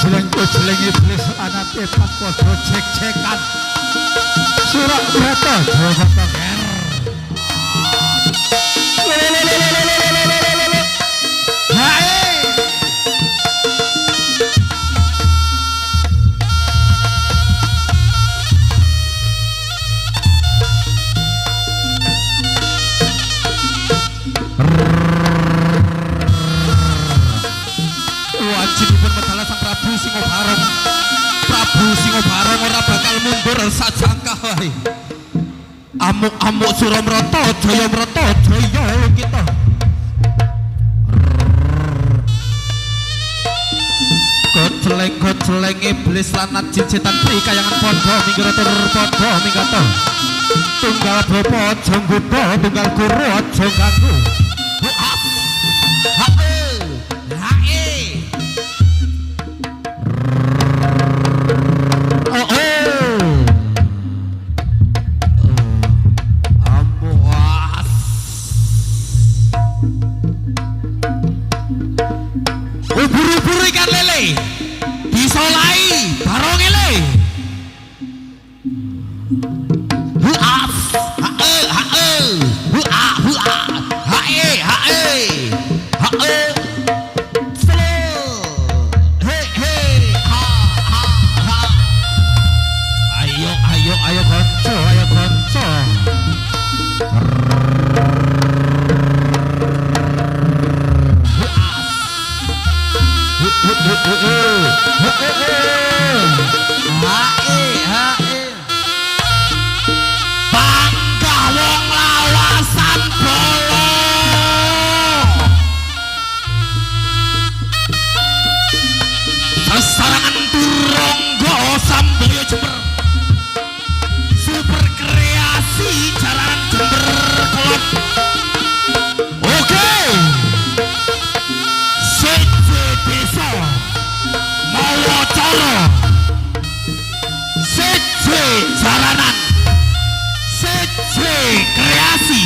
Kujeleng iblis anate padha cek-cekan Surak Brata Jawa Barat. Wajibipun medal Sang Prabu Singobarong. Prabu Singobarong ora bakal mundur sajangkah wae. Amuk-amuk Suramrata Jayamrata jaya kita. Goceleng iblis lanat jin setan pri kayangan padha minggir padha minggato. Tunggal bapa aja nggodha, tunggal guru aja ganggu. Buru-buru ikan lele disolai barong ele huaf ayo konco bangga wong lawasan bolo sesarangan turonggo samboyo Jember super kreasi jaranan Jember kolot. Oke seje desa mawa cara seje jaranan seje kreasi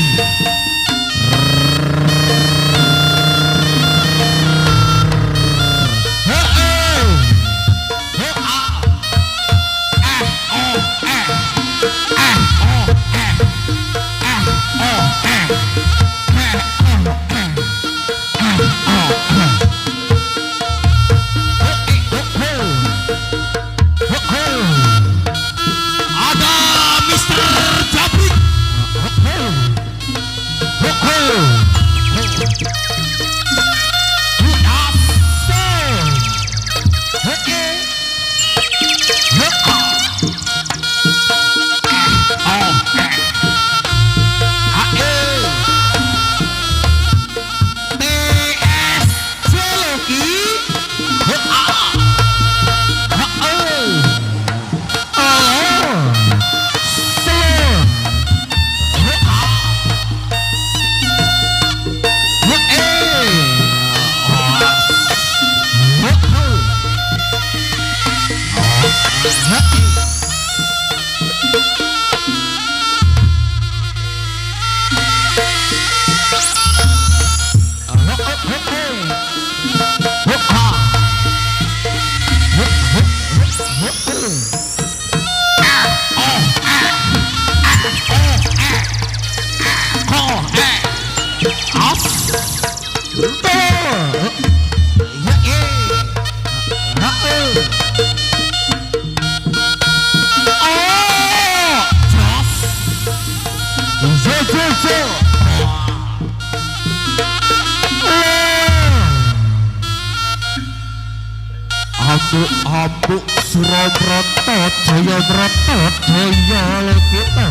Amuk Suramrata Jayamrata jaya kita.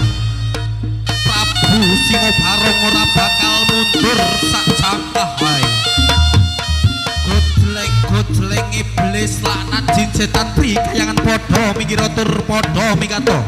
Prabu Singobarong ora bakal mundur sajangkah wae. Gojeleng iblis laknat jin setan pri kayangan padha minggir tur padha minggato.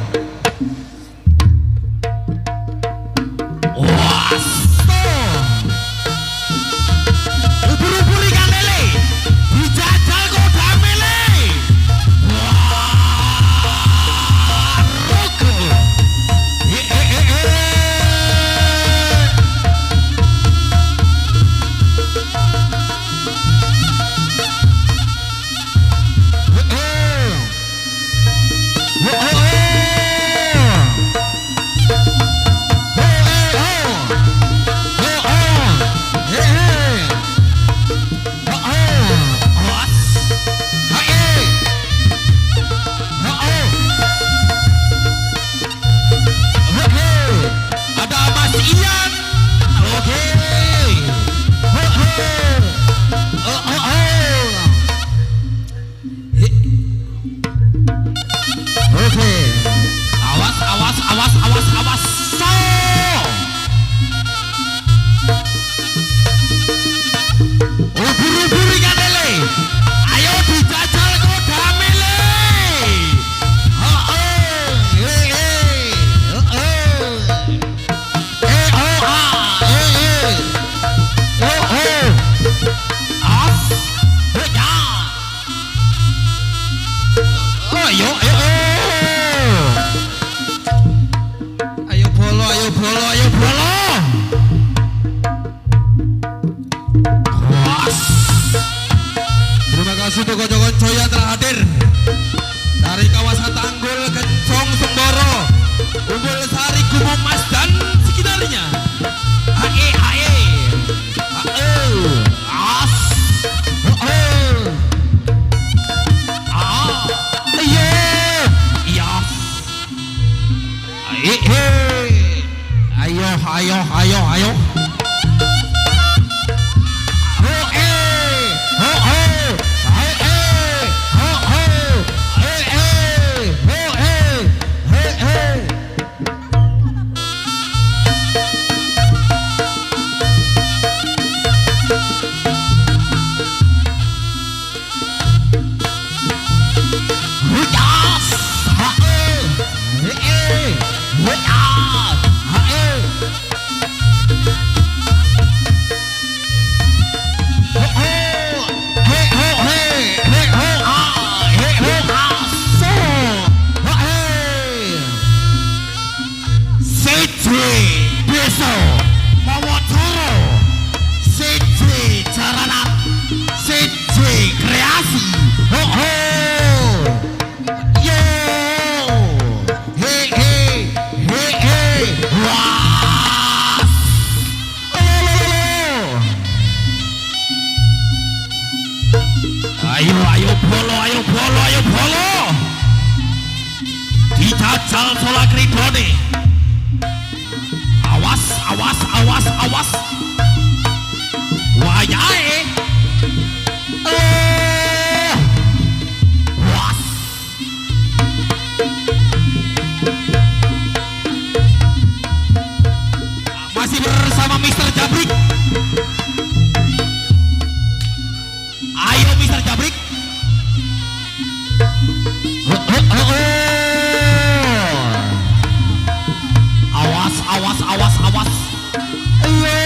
ayo ayo ayo ayo bolo dijajal solak ridone awas awas awas awas wayahe was masih bersama Mr. Jabrik. Ayo Mr. Jabrik. Awas awas awas awas. Ayo.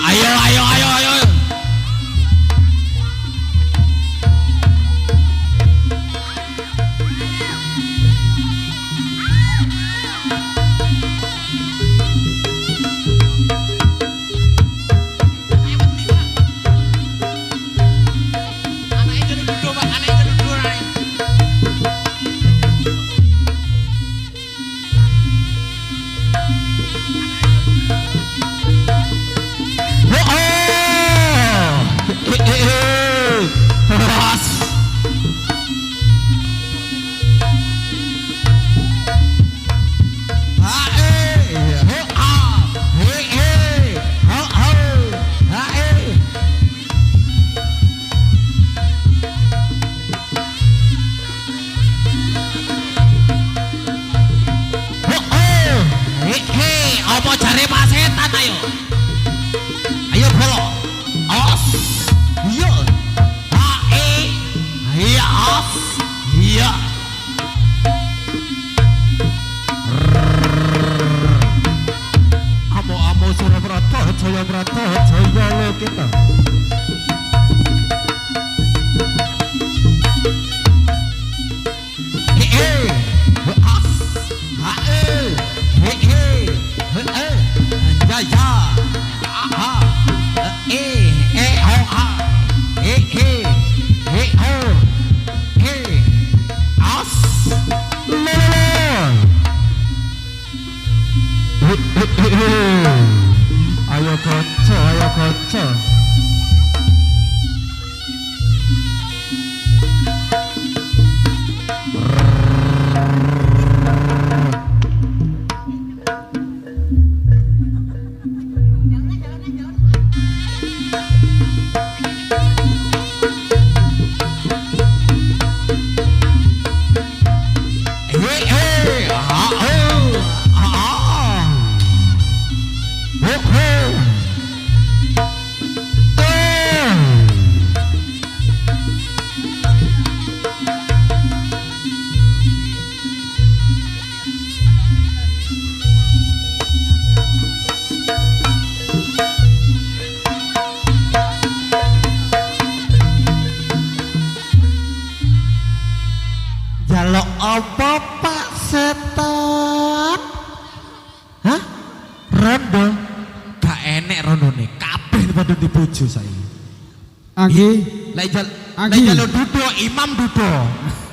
Ayo ayo ayo ayo. Apa jare Pak Setan ayo. Ayo bolo. Os. Iya. Hae. Iya os. Iya. Amo Surabrata, Jaya Brata, Jaya Lokita. Ayo kaca, ayo kaca. padha di bojo saiki. Anggi, Lek Anggi. jaluk duduk imam duduk.